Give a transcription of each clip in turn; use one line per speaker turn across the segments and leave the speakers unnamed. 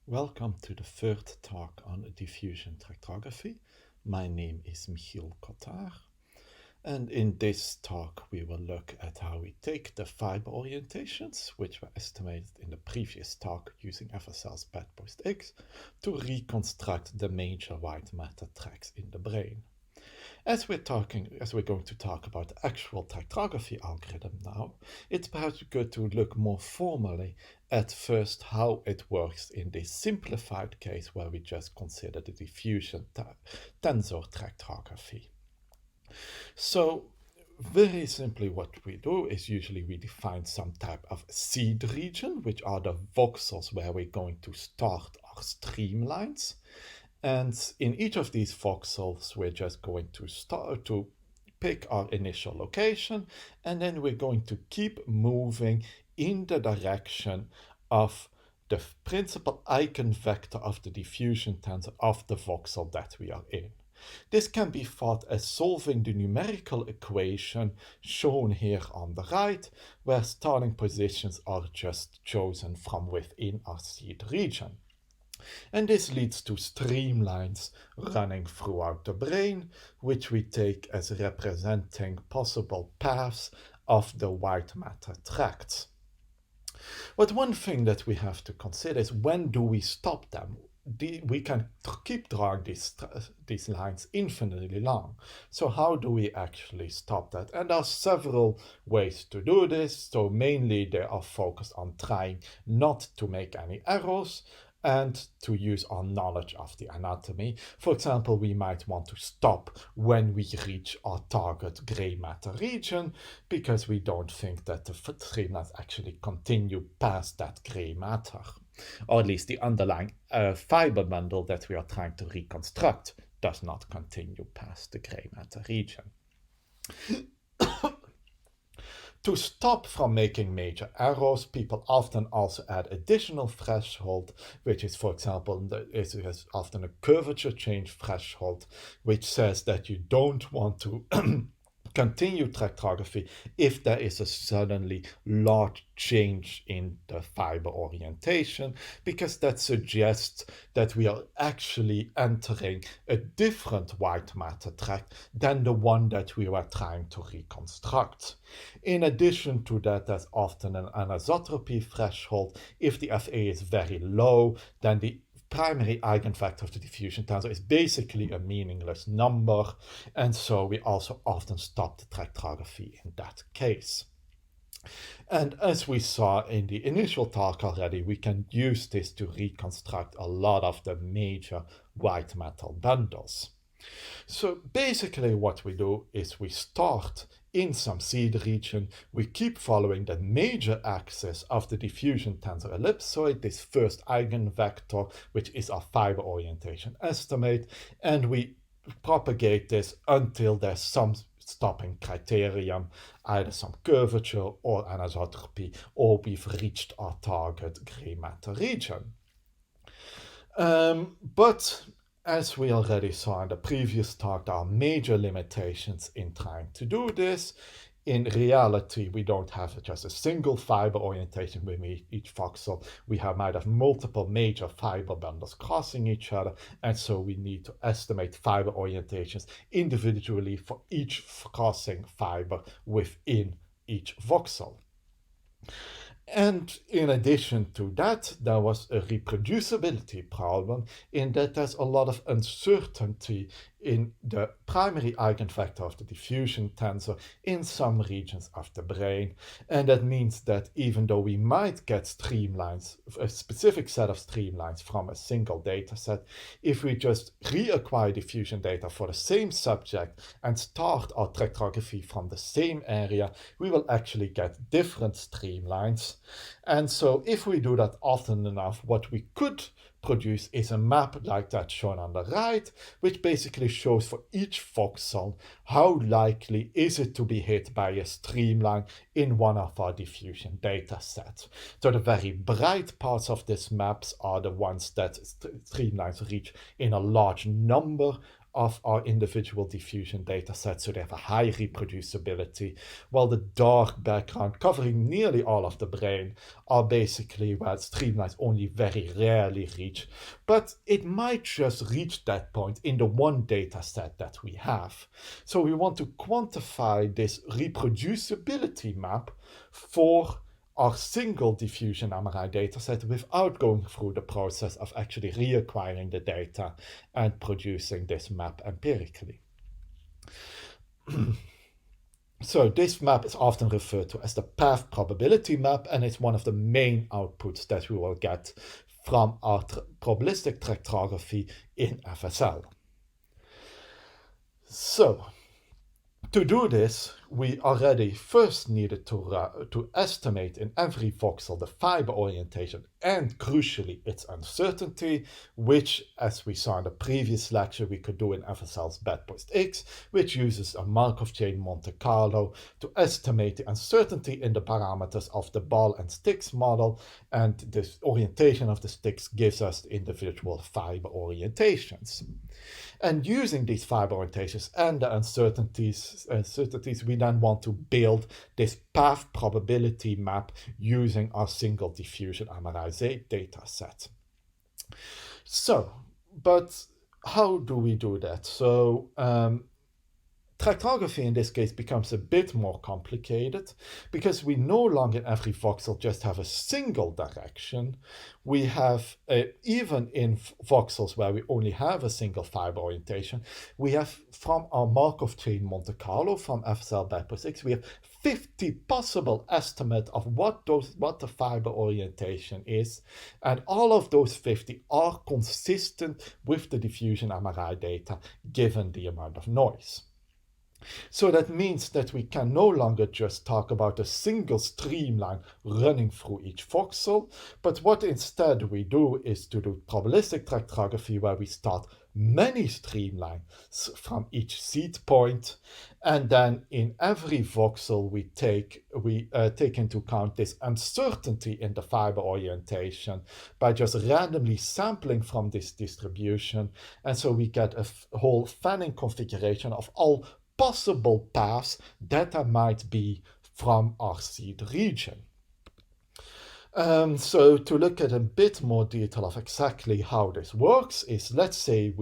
Welcome to the third talk on diffusion tractography. My name is Michiel Cotard, and in this talk we will look at how we take the fiber orientations, which were estimated in the previous talk using FSL's PROBTRACKX, to reconstruct the major white matter tracks in the brain. As we're going to talk about the actual tractography algorithm now, it's perhaps good to look more formally at first how it works in this simplified case where we just consider the diffusion tensor tractography. So very simply what we do is usually we define some type of seed region, which are the voxels where we're going to start our streamlines. And in each of these voxels, we're just going to start to pick our initial location, and then we're going to keep moving in the direction of the principal eigenvector of the diffusion tensor of the voxel that we are in. This can be thought as solving the numerical equation shown here on the right, where starting positions are just chosen from within our seed region. And this leads to streamlines running throughout the brain, which we take as representing possible paths of the white matter tracts. But one thing that we have to consider is when do we stop them? We can keep drawing these lines infinitely long. So how do we actually stop that? And there are several ways to do this. So mainly they are focused on trying not to make any errors and to use our knowledge of the anatomy. For example, we might want to stop when we reach our target gray matter region because we don't think that the streamlines actually continue past that gray matter, or at least the underlying fiber bundle that we are trying to reconstruct does not continue past the gray matter region. To stop from making major errors, people often also add additional threshold, which is, for example, is often a curvature change threshold, which says that you don't want to continue tractography if there is a suddenly large change in the fiber orientation, because that suggests that we are actually entering a different white matter tract than the one that we were trying to reconstruct. In addition to that, there's often an anisotropy threshold. If the FA is very low, then the primary eigenvector of the diffusion tensor is basically a meaningless number, and so we also often stop the tractography in that case. And as we saw in the initial talk already, we can use this to reconstruct a lot of the major white matter bundles. So basically what we do is we start in some seed region, we keep following the major axis of the diffusion tensor ellipsoid, this first eigenvector, which is our fiber orientation estimate, and we propagate this until there's some stopping criterion, either some curvature or anisotropy, or we've reached our target gray matter region. But as we already saw in the previous talk, there are major limitations in trying to do this. In reality, we don't have just a single fiber orientation with each voxel. We might have multiple major fiber bundles crossing each other, and so we need to estimate fiber orientations individually for each crossing fiber within each voxel. And in addition to that, there was a reproducibility problem in that there's a lot of uncertainty in the primary eigenvector of the diffusion tensor in some regions of the brain. And that means that even though we might get streamlines, a specific set of streamlines from a single data set, if we just reacquire diffusion data for the same subject and start our tractography from the same area, we will actually get different streamlines. And so if we do that often enough, what we could produce is a map like that shown on the right, which basically shows for each voxel how likely is it to be hit by a streamline in one of our diffusion data sets. So the very bright parts of these maps are the ones that streamlines reach in a large number of our individual diffusion data sets, so they have a high reproducibility, while the dark background covering nearly all of the brain are basically where streamlines only very rarely reach, but it might just reach that point in the one data set that we have. So we want to quantify this reproducibility map for our single diffusion MRI dataset without going through the process of actually reacquiring the data and producing this map empirically. So this map is often referred to as the path probability map, and it's one of the main outputs that we will get from our probabilistic tractography in FSL. So to do this, we already first needed to estimate in every voxel the fiber orientation and, crucially, its uncertainty, which, as we saw in the previous lecture, we could do in FSL's bedpost-X, which uses a Markov chain Monte Carlo to estimate the uncertainty in the parameters of the ball and sticks model, and this orientation of the sticks gives us the individual fiber orientations. And using these fiber orientations and the uncertainties, we then want to build this path probability map using our single diffusion MRI data set. So, but how do we do that? So, tractography in this case becomes a bit more complicated because we no longer in every voxel just have a single direction. We have, even in voxels where we only have a single fiber orientation, we have from our Markov chain Monte Carlo from FSL bedpost-X, we have 50 possible estimates of what the fiber orientation is, and all of those 50 are consistent with the diffusion MRI data given the amount of noise. So that means that we can no longer just talk about a single streamline running through each voxel, but what instead we do is to do probabilistic tractography where we start many streamlines from each seed point, and then in every voxel we take into account this uncertainty in the fiber orientation by just randomly sampling from this distribution, and so we get a whole fanning configuration of all possible paths that there might be from our seed region. So to look at a bit more detail of exactly how this works is, let's say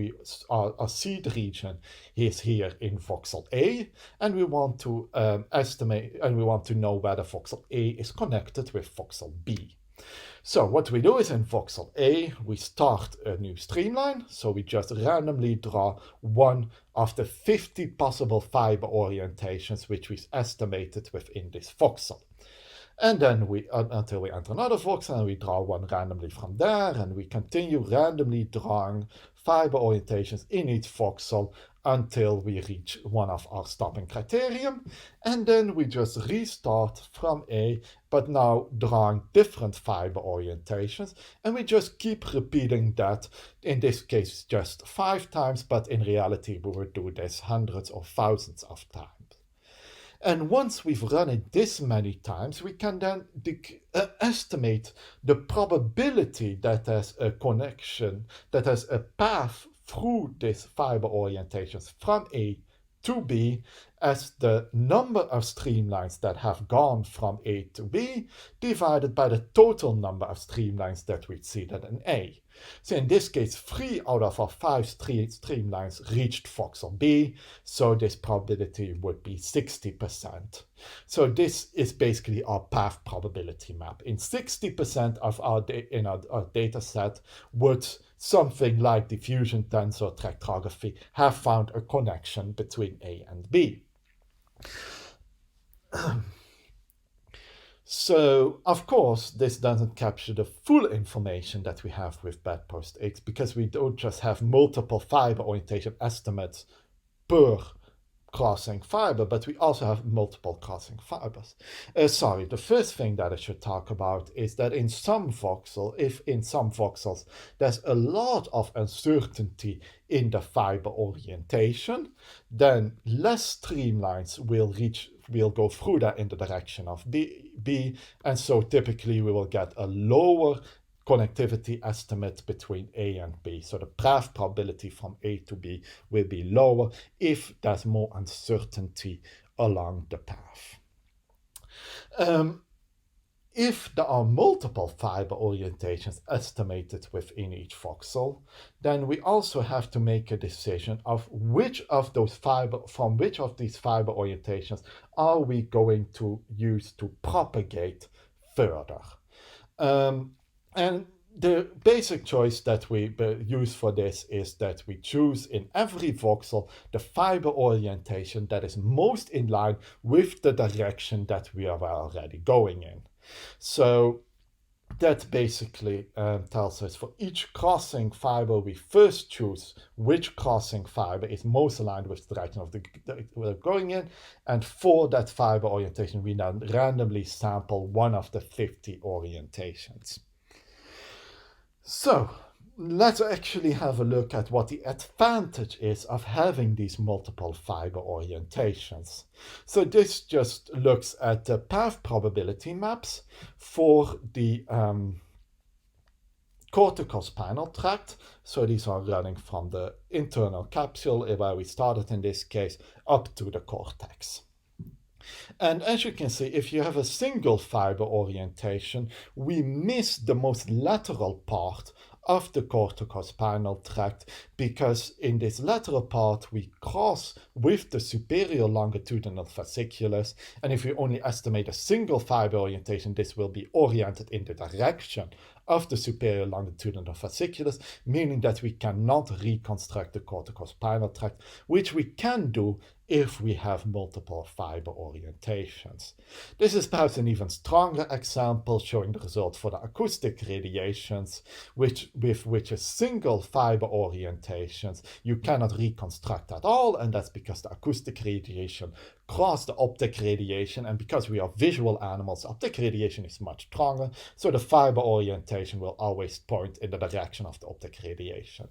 our seed region is here in voxel A, and we want to estimate, and we want to know whether voxel A is connected with voxel B. So what we do is in voxel A, we start a new streamline. So we just randomly draw one of the 50 possible fiber orientations which we estimated within this voxel. And then until we enter another voxel, and we draw one randomly from there, and we continue randomly drawing fiber orientations in each voxel until we reach one of our stopping criterion. And then we just restart from A, but now drawing different fiber orientations. And we just keep repeating that, in this case, just 5 times, but in reality, we will do this hundreds or thousands of times. And once we've run it this many times, we can then estimate the probability that there's a connection, that there's a path through these fiber orientations from A to B as the number of streamlines that have gone from A to B divided by the total number of streamlines that we see that in A. So in this case, 3 out of our 5 streamlines reached voxel B, so this probability would be 60%. So this is basically our path probability map. In 60% of our data set would something like diffusion tensor tractography have found a connection between A and B. So, of course, this doesn't capture the full information that we have with bedpost-X because we don't just have multiple fiber orientation estimates per crossing fiber, but we also have multiple crossing fibers. The first thing that I should talk about is that in some voxels, there's a lot of uncertainty in the fiber orientation, then less streamlines will go through that in the direction of B, and so typically we will get a lower connectivity estimate between A and B. So the path probability from A to B will be lower if there's more uncertainty along the path. If there are multiple fiber orientations estimated within each voxel, then we also have to make a decision of which of these fiber orientations are we going to use to propagate further. And the basic choice that we use for this is that we choose in every voxel the fiber orientation that is most in line with the direction that we are already going in. So that basically tells us for each crossing fiber, we first choose which crossing fiber is most aligned with the direction of we're going in. And for that fiber orientation, we then randomly sample one of the 50 orientations. So let's actually have a look at what the advantage is of having these multiple fiber orientations. So this just looks at the path probability maps for the corticospinal tract. So these are running from the internal capsule, where we started in this case, up to the cortex. And as you can see, if you have a single fiber orientation, we miss the most lateral part of the corticospinal tract, because in this lateral part we cross with the superior longitudinal fasciculus, and if you only estimate a single fiber orientation, this will be oriented in the direction of the superior longitudinal fasciculus, meaning that we cannot reconstruct the corticospinal tract, which we can do if we have multiple fiber orientations. This is perhaps an even stronger example, showing the result for the acoustic radiations, with which a single fiber orientations you cannot reconstruct at all, and that's because the acoustic radiation cross the optic radiation, and because we are visual animals, optic radiation is much stronger, so the fiber orientation will always point in the direction of the optic radiation.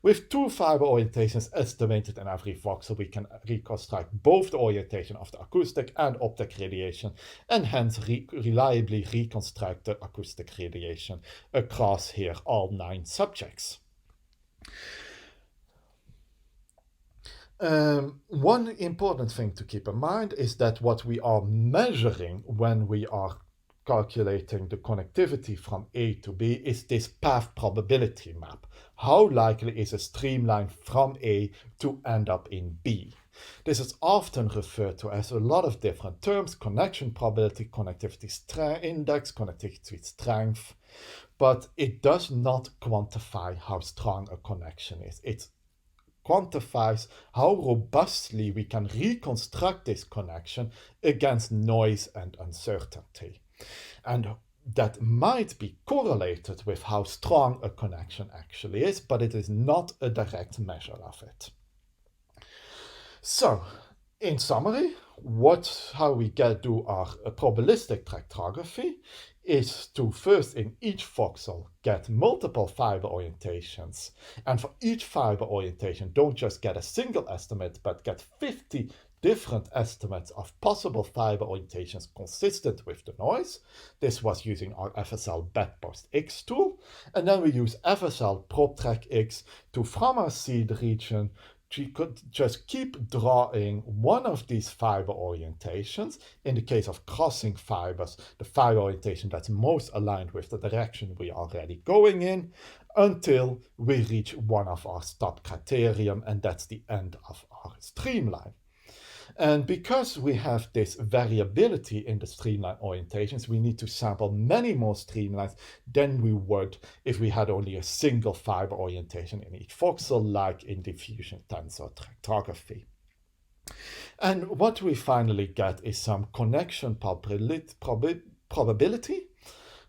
With two fiber orientations estimated in every voxel, we can reconstruct both the orientation of the acoustic and optic radiation, and hence reliably reconstruct the acoustic radiation across here all 9 subjects. One important thing to keep in mind is that what we are measuring when we are calculating the connectivity from A to B is this path probability map. How likely is a streamline from A to end up in B? This is often referred to as a lot of different terms: connection probability, connectivity index, connectivity strength, but it does not quantify how strong a connection is. It quantifies how robustly we can reconstruct this connection against noise and uncertainty. And that might be correlated with how strong a connection actually is, but it is not a direct measure of it. So, in summary, how we do our probabilistic tractography is to first, in each voxel, get multiple fiber orientations. And for each fiber orientation, don't just get a single estimate, but get 50 different estimates of possible fiber orientations consistent with the noise. This was using our FSL bedpost X tool. And then we use FSL PROBTRACKX to, from our seed region, we could just keep drawing one of these fiber orientations. In the case of crossing fibers, the fiber orientation that's most aligned with the direction we are already going in, until we reach one of our stop criterion, and that's the end of our streamline. And because we have this variability in the streamline orientations, we need to sample many more streamlines than we would if we had only a single fiber orientation in each voxel, like in diffusion tensor tractography. And what we finally get is some connection probability,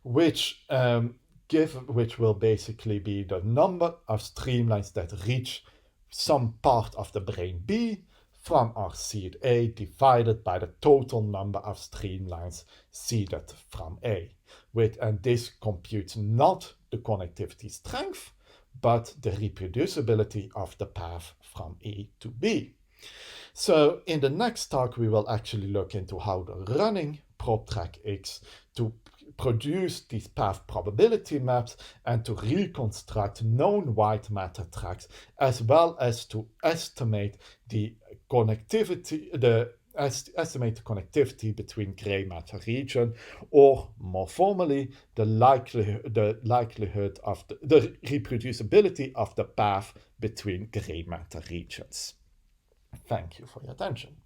which will basically be the number of streamlines that reach some part of the brain B from our seed A divided by the total number of streamlines seeded from A. And this computes not the connectivity strength, but the reproducibility of the path from A to B. So in the next talk, we will actually look into how the running PROBTRACKX to produce these path probability maps and to reconstruct known white matter tracks, as well as to estimate the connectivity, estimate the connectivity between gray matter region, or more formally, the likelihood of the reproducibility of the path between gray matter regions. Thank you for your attention.